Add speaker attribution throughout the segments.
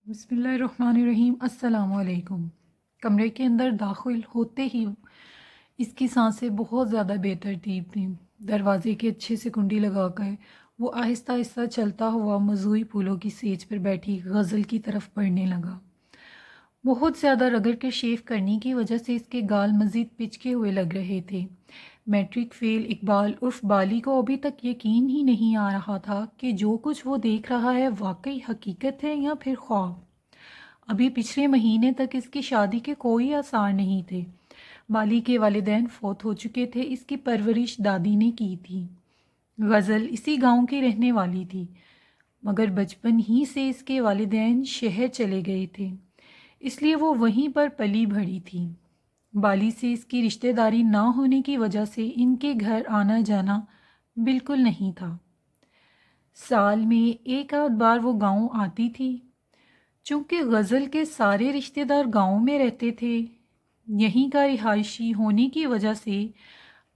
Speaker 1: بسم اللہ الرحمن الرحیم۔ السلام علیکم۔ کمرے کے اندر داخل ہوتے ہی اس کی سانسیں بہت زیادہ بے ترتیب تھیں۔ دروازے کے اچھے سے کنڈی لگا کر وہ آہستہ آہستہ چلتا ہوا موضوعی پھولوں کی سیج پر بیٹھی غزل کی طرف بڑھنے لگا۔ بہت زیادہ رگڑ کے شیو کرنے کی وجہ سے اس کے گال مزید پچکے ہوئے لگ رہے تھے۔ میٹرک فیل اقبال عرف بالی کو ابھی تک یقین ہی نہیں آ رہا تھا کہ جو کچھ وہ دیکھ رہا ہے واقعی حقیقت ہے یا پھر خواب۔ ابھی پچھلے مہینے تک اس کی شادی کے کوئی آثار نہیں تھے۔ بالی کے والدین فوت ہو چکے تھے، اس کی پرورش دادی نے کی تھی۔ غزل اسی گاؤں کی رہنے والی تھی، مگر بچپن ہی سے اس کے والدین شہر چلے گئے تھے، اس لیے وہ وہیں پر پلی بڑھی تھی۔ بالی سے اس کی رشتہ داری نہ ہونے کی وجہ سے ان کے گھر آنا جانا بالکل نہیں تھا۔ سال میں ایک آدھ بار وہ گاؤں آتی تھی۔ چونکہ غزل کے سارے رشتہ دار گاؤں میں رہتے تھے، یہیں کا رہائشی ہونے کی وجہ سے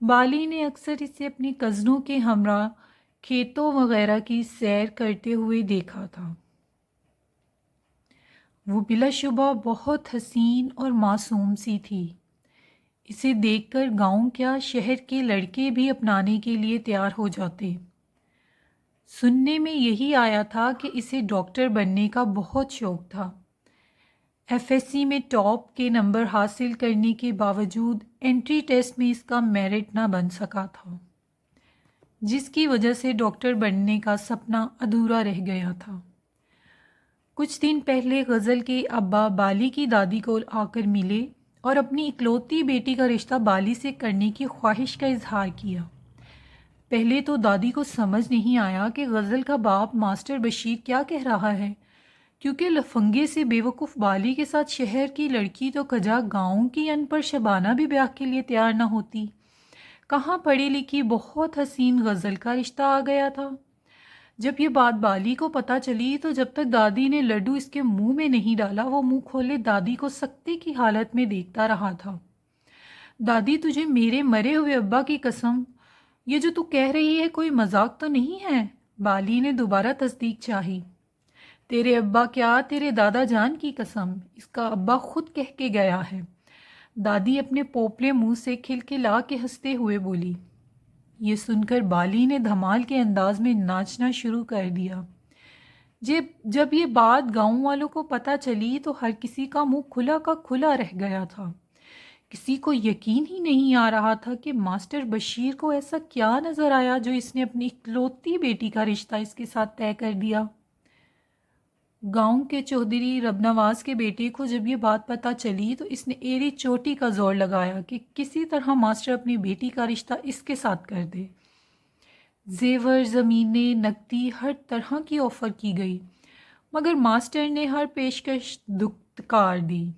Speaker 1: بالی نے اکثر اسے اپنی کزنوں کے ہمراہ کھیتوں وغیرہ کی سیر کرتے ہوئے دیکھا تھا۔ وہ بلا شبہ بہت حسین اور معصوم سی تھی۔ اسے دیکھ کر گاؤں کیا شہر کے لڑکے بھی اپنانے کے لیے تیار ہو جاتے۔ سننے میں یہی آیا تھا کہ اسے ڈاکٹر بننے کا بہت شوق تھا۔ ایف ایس سی میں ٹاپ کے نمبر حاصل کرنے کے باوجود انٹری ٹیسٹ میں اس کا میرٹ نہ بن سکا تھا، جس کی وجہ سے ڈاکٹر بننے کا سپنا ادھورا رہ گیا تھا۔ کچھ دن پہلے غزل کے ابا بالی کی دادی کو آ کر ملے اور اپنی اکلوتی بیٹی کا رشتہ بالی سے کرنے کی خواہش کا اظہار کیا۔ پہلے تو دادی کو سمجھ نہیں آیا کہ غزل کا باپ ماسٹر بشیر کیا کہہ رہا ہے، کیونکہ لفنگے سے بے وقوف بالی کے ساتھ شہر کی لڑکی تو کجا گاؤں کی ان پڑھ شبانہ بھی بیاہ کے لیے تیار نہ ہوتی۔ کہاں پڑھی لکھی بہت حسین غزل کا رشتہ آ گیا تھا۔ جب یہ بات بالی کو پتہ چلی تو جب تک دادی نے لڈو اس کے منہ میں نہیں ڈالا وہ منہ کھولے دادی کو سکتے کی حالت میں دیکھتا رہا تھا۔ دادی، تجھے میرے مرے ہوئے ابا کی قسم، یہ جو تو کہہ رہی ہے کوئی مذاق تو نہیں ہے؟ بالی نے دوبارہ تصدیق چاہی۔ تیرے ابا کیا، تیرے دادا جان کی قسم، اس کا ابا خود کہہ کے گیا ہے۔ دادی اپنے پوپلے منہ سے کھلکھلا کے ہنستے ہوئے بولی۔ یہ سن کر بالی نے دھمال کے انداز میں ناچنا شروع کر دیا۔ جب یہ بات گاؤں والوں کو پتہ چلی تو ہر کسی کا منہ کھلا کا کھلا رہ گیا تھا۔ کسی کو یقین ہی نہیں آ رہا تھا کہ ماسٹر بشیر کو ایسا کیا نظر آیا جو اس نے اپنی اکلوتی بیٹی کا رشتہ اس کے ساتھ طے کر دیا۔ گاؤں کے چودھری رب نواز کے بیٹے کو جب یہ بات پتہ چلی تو اس نے ایڑی چوٹی کا زور لگایا کہ کسی طرح ماسٹر اپنی بیٹی کا رشتہ اس کے ساتھ کر دے۔ زیور، زمینیں، نقدی، ہر طرح کی آفر کی گئی، مگر ماسٹر نے ہر پیشکش دھتکار دی۔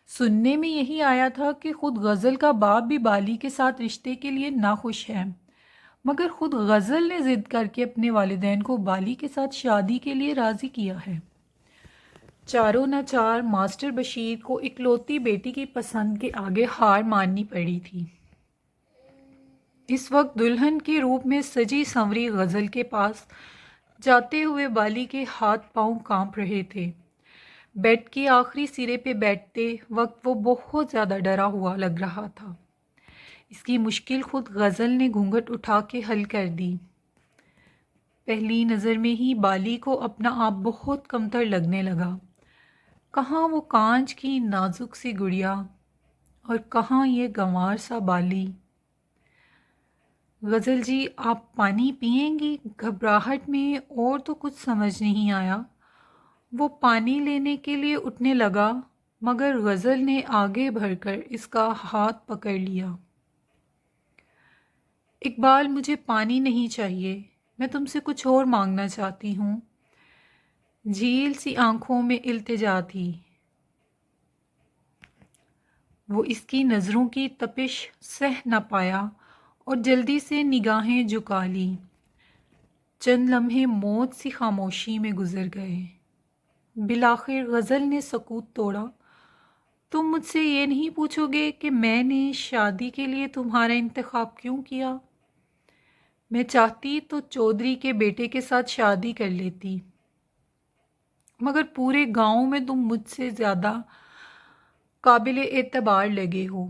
Speaker 1: سننے میں یہی آیا تھا کہ خود غزل کا باپ بھی بالی کے ساتھ رشتے کے لیے ناخوش ہے، مگر خود غزل نے ضد کر کے اپنے والدین کو بالی کے ساتھ شادی کے لیے راضی کیا ہے۔ چاروں ناچار ماسٹر بشیر کو اکلوتی بیٹی کی پسند کے آگے ہار ماننی پڑی تھی۔ اس وقت دلہن کے روپ میں سجی سنوری غزل کے پاس جاتے ہوئے بالی کے ہاتھ پاؤں کانپ رہے تھے۔ بیڈ کے آخری سرے پہ بیٹھتے وقت وہ بہت زیادہ ڈرا ہوا لگ رہا تھا۔ اس کی مشکل خود غزل نے گھونگھٹ اٹھا کے حل کر دی۔ پہلی نظر میں ہی بالی کو اپنا آپ بہت کمتر لگنے لگا۔ کہاں وہ کانچ کی نازک سی گڑیا اور کہاں یہ گنوار سا بالی۔ غزل جی، آپ پانی پئیں گی؟ گھبراہٹ میں اور تو کچھ سمجھ نہیں آیا۔ وہ پانی لینے کے لیے اٹھنے لگا، مگر غزل نے آگے بڑھ کر اس کا ہاتھ پکڑ لیا۔ اقبال، مجھے پانی نہیں چاہیے، میں تم سے کچھ اور مانگنا چاہتی ہوں۔ جھیل سی آنکھوں میں التجا تھی۔ وہ اس کی نظروں کی تپش سہ نہ پایا اور جلدی سے نگاہیں جھکا لی۔ چند لمحے موت سی خاموشی میں گزر گئے۔ بالآخر غزل نے سکوت توڑا۔ تم مجھ سے یہ نہیں پوچھو گے کہ میں نے شادی کے لیے تمہارا انتخاب کیوں کیا؟ میں چاہتی تو چودھری کے بیٹے کے ساتھ شادی کر لیتی۔ مگر پورے گاؤں میں تم مجھ سے زیادہ قابل اعتبار لگے ہو۔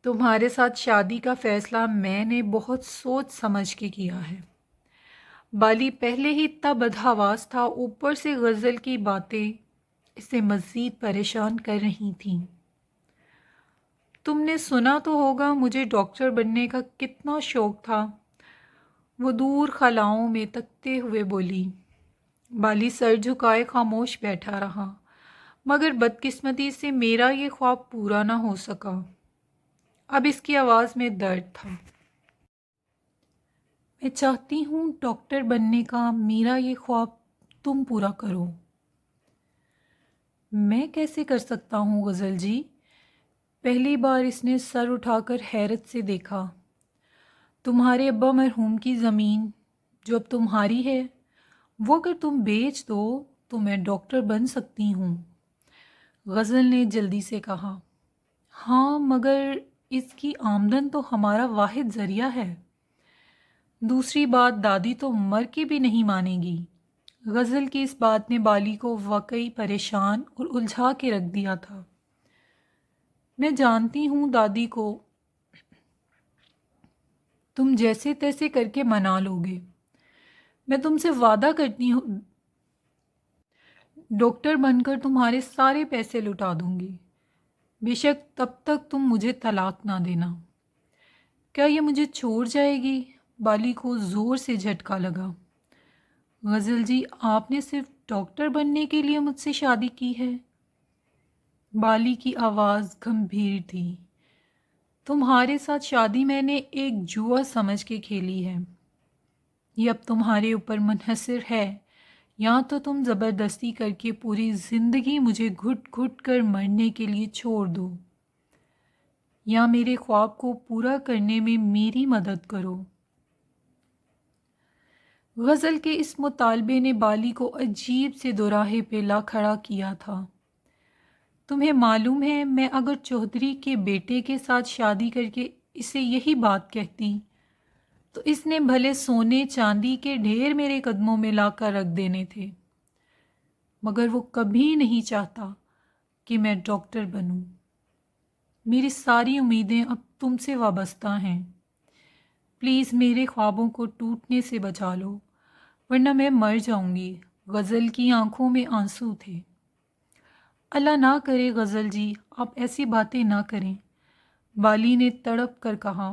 Speaker 1: تمہارے ساتھ شادی کا فیصلہ میں نے بہت سوچ سمجھ کے کیا ہے۔ بالی پہلے ہی اتنا بدحواس تھا، اوپر سے غزل کی باتیں اسے مزید پریشان کر رہی تھیں۔ تم نے سنا تو ہوگا مجھے ڈاکٹر بننے کا کتنا شوق تھا، وہ دور خلاؤں میں تکتے ہوئے بولی۔ بالی سر جھکائے خاموش بیٹھا رہا، مگر بدقسمتی سے میرا یہ خواب پورا نہ ہو سکا۔ اب اس کی آواز میں درد تھا۔ میں چاہتی ہوں ڈاکٹر بننے کا میرا یہ خواب تم پورا کرو۔ میں کیسے کر سکتا ہوں غزل جی؟ پہلی بار اس نے سر اٹھا کر حیرت سے دیکھا۔ تمہارے ابا مرحوم کی زمین جو اب تمہاری ہے، وہ اگر تم بیچ دو تو میں ڈاکٹر بن سکتی ہوں، غزل نے جلدی سے کہا۔ ہاں مگر اس کی آمدن تو ہمارا واحد ذریعہ ہے۔ دوسری بات، دادی تو مر کے بھی نہیں مانے گی۔ غزل کی اس بات نے بالی کو واقعی پریشان اور الجھا کے رکھ دیا تھا۔ میں جانتی ہوں دادی کو تم جیسے تیسے کر کے منا لو گے، میں تم سے وعدہ کرتی ہوں ڈاکٹر بن کر تمہارے سارے پیسے لٹا دوں گی، بے شک تب تک تم مجھے طلاق نہ دینا۔ کیا یہ مجھے چھوڑ جائے گی؟ بالی کو زور سے جھٹکا لگا۔ غزل جی، آپ نے صرف ڈاکٹر بننے کے لیے مجھ سے شادی کی ہے؟ بالی کی آواز گمبھیر تھی۔ تمہارے ساتھ شادی میں نے ایک جوا سمجھ کے کھیلی ہے، یہ اب تمہارے اوپر منحصر ہے، یا تو تم زبردستی کر کے پوری زندگی مجھے گھٹ گھٹ کر مرنے کے لیے چھوڑ دو، یا میرے خواب کو پورا کرنے میں میری مدد کرو۔ غزل کے اس مطالبے نے بالی کو عجیب سے دوراہے پہ لا کھڑا کیا تھا۔ تمہیں معلوم ہے میں اگر چودھری کے بیٹے کے ساتھ شادی کر کے اسے یہی بات کہتی تو اس نے بھلے سونے چاندی کے ڈھیر میرے قدموں میں لا کر رکھ دینے تھے، مگر وہ کبھی نہیں چاہتا کہ میں ڈاکٹر بنوں۔ میری ساری امیدیں اب تم سے وابستہ ہیں، پلیز میرے خوابوں کو ٹوٹنے سے بچا لو، ورنہ میں مر جاؤں گی۔ غزل کی آنکھوں میں آنسو تھے۔ اللہ نہ کرے غزل جی، آپ ایسی باتیں نہ کریں، بالی نے تڑپ کر کہا۔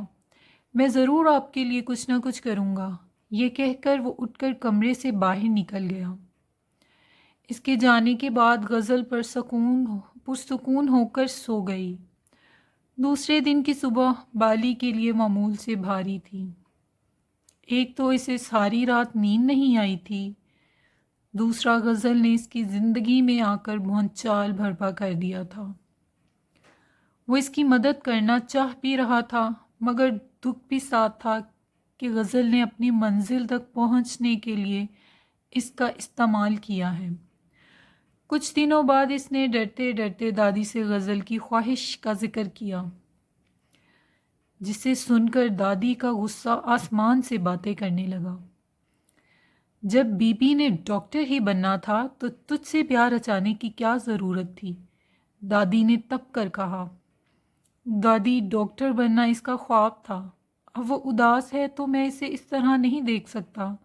Speaker 1: میں ضرور آپ کے لیے کچھ نہ کچھ کروں گا، یہ کہہ کر وہ اٹھ کر کمرے سے باہر نکل گیا۔ اس کے جانے کے بعد غزل پرسکون ہو کر سو گئی۔ دوسرے دن کی صبح بالی کے لیے معمول سے بھاری تھی۔ ایک تو اسے ساری رات نیند نہیں آئی تھی، دوسرا غزل نے اس کی زندگی میں آ کر بھونچال برپا کر دیا تھا۔ وہ اس کی مدد کرنا چاہ بھی رہا تھا، مگر دکھ بھی ساتھ تھا کہ غزل نے اپنی منزل تک پہنچنے کے لیے اس کا استعمال کیا ہے۔ کچھ دنوں بعد اس نے ڈرتے ڈرتے دادی سے غزل کی خواہش کا ذکر کیا، جسے سن کر دادی کا غصہ آسمان سے باتیں کرنے لگا۔ جب بی بی نے ڈاکٹر ہی بننا تھا تو تجھ سے پیار رچانے کی کیا ضرورت تھی؟ دادی نے تپ کر کہا۔ دادی، ڈاکٹر بننا اس کا خواب تھا، اب وہ اداس ہے تو میں اسے اس طرح نہیں دیکھ سکتا،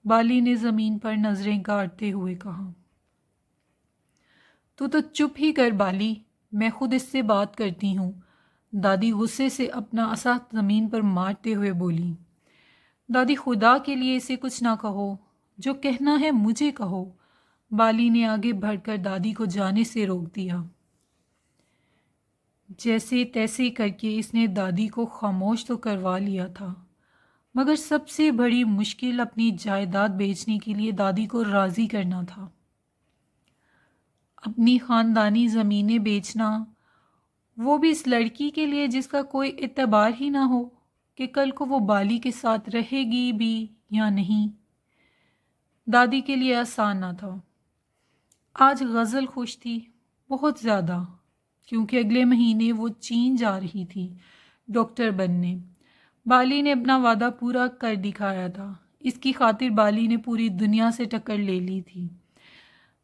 Speaker 1: بالی نے زمین پر نظریں گاڑتے ہوئے کہا۔ تو چپ ہی کر بالی، میں خود اس سے بات کرتی ہوں، دادی غصے سے اپنا عصا زمین پر مارتے ہوئے بولی۔ دادی خدا کے لیے اسے کچھ نہ کہو، جو کہنا ہے مجھے کہو، بالی نے آگے بڑھ کر دادی کو جانے سے روک دیا۔ جیسے تیسے کر کے اس نے دادی کو خاموش تو کروا لیا تھا، مگر سب سے بڑی مشکل اپنی جائیداد بیچنے کے لیے دادی کو راضی کرنا تھا۔ اپنی خاندانی زمینیں بیچنا، وہ بھی اس لڑکی کے لیے جس کا کوئی اعتبار ہی نہ ہو کہ کل کو وہ بالی کے ساتھ رہے گی بھی یا نہیں۔ دادی کے لیے آسان نہ تھا۔ آج غزل خوش تھی، بہت زیادہ، کیونکہ اگلے مہینے وہ چین جا رہی تھی ڈاکٹر بننے۔ بالی نے اپنا وعدہ پورا کر دکھایا تھا، اس کی خاطر بالی نے پوری دنیا سے ٹکر لے لی تھی۔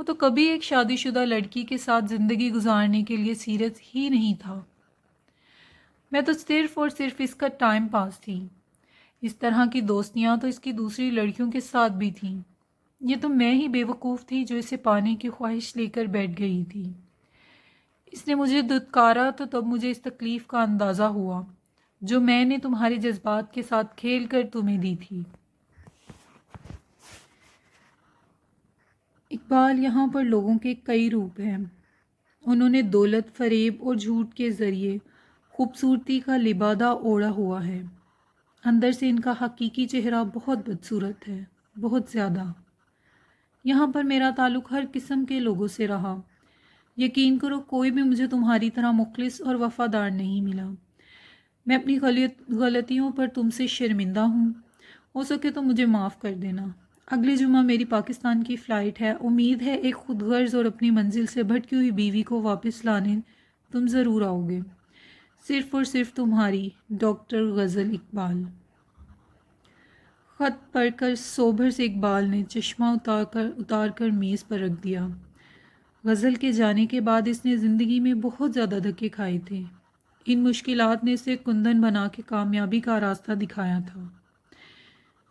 Speaker 1: وہ تو کبھی ایک شادی شدہ لڑکی کے ساتھ زندگی گزارنے کے لیے سیریس ہی نہیں تھا۔ میں تو صرف اور صرف اس کا ٹائم پاس تھی۔ اس طرح کی دوستیاں تو اس کی دوسری لڑکیوں کے ساتھ بھی تھیں۔ یہ تو میں ہی بے وقوف تھی جو اسے پانے کی خواہش لے کر بیٹھ گئی تھی۔ اس نے مجھے دھتکارا تو تب مجھے اس تکلیف کا اندازہ ہوا جو میں نے تمہارے جذبات کے ساتھ کھیل کر تمہیں دی تھی۔ اقبال، یہاں پر لوگوں کے کئی روپ ہیں۔ انہوں نے دولت، فریب اور جھوٹ کے ذریعے خوبصورتی کا لبادہ اوڑھا ہوا ہے۔ اندر سے ان کا حقیقی چہرہ بہت بدصورت ہے، بہت زیادہ۔ یہاں پر میرا تعلق ہر قسم کے لوگوں سے رہا۔ یقین کرو کوئی بھی مجھے تمہاری طرح مخلص اور وفادار نہیں ملا۔ میں اپنی غلطیوں پر تم سے شرمندہ ہوں۔ ہو سکے تو مجھے معاف کر دینا۔ اگلے جمعہ میری پاکستان کی فلائٹ ہے۔ امید ہے ایک خود غرض اور اپنی منزل سے بھٹکی ہوئی بیوی کو واپس لانے تم ضرور آؤ گے۔ صرف اور صرف تمہاری ڈاکٹر غزل اقبال۔ خط پڑھ کر سوبھر سے اقبال نے چشمہ اتار کر میز پر رکھ دیا۔ غزل کے جانے کے بعد اس نے زندگی میں بہت زیادہ دھکے کھائے تھے۔ ان مشکلات نے اسے کندن بنا کے کامیابی کا راستہ دکھایا تھا۔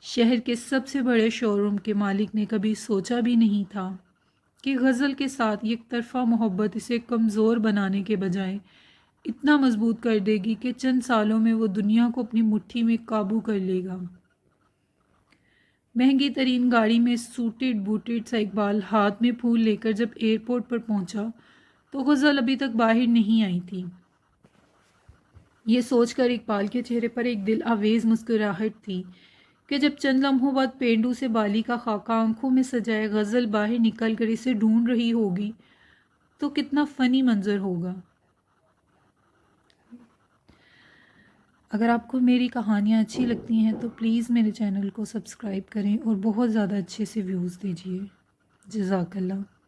Speaker 1: شہر کے سب سے بڑے شو روم کے مالک نے کبھی سوچا بھی نہیں تھا کہ غزل کے ساتھ یک طرفہ محبت اسے کمزور بنانے کے بجائے اتنا مضبوط کر دے گی کہ چند سالوں میں وہ دنیا کو اپنی مٹھی میں قابو کر لے گا۔ مہنگی ترین گاڑی میں سوٹڈ بوٹڈ سا اقبال ہاتھ میں پھول لے کر جب ایئرپورٹ پر پہنچا تو غزل ابھی تک باہر نہیں آئی تھی۔ یہ سوچ کر اقبال کے چہرے پر ایک دل آویز مسکراہٹ تھی کہ جب چند لمحوں بعد پینڈو سے بالی کا خاکہ آنکھوں میں سجائے غزل باہر نکل کر اسے ڈھونڈ رہی ہوگی تو کتنا فنی منظر ہوگا۔ اگر آپ کو میری کہانیاں اچھی لگتی ہیں تو پلیز میرے چینل کو سبسکرائب کریں اور بہت زیادہ اچھے سے ویوز دیجیے۔ جزاک اللہ۔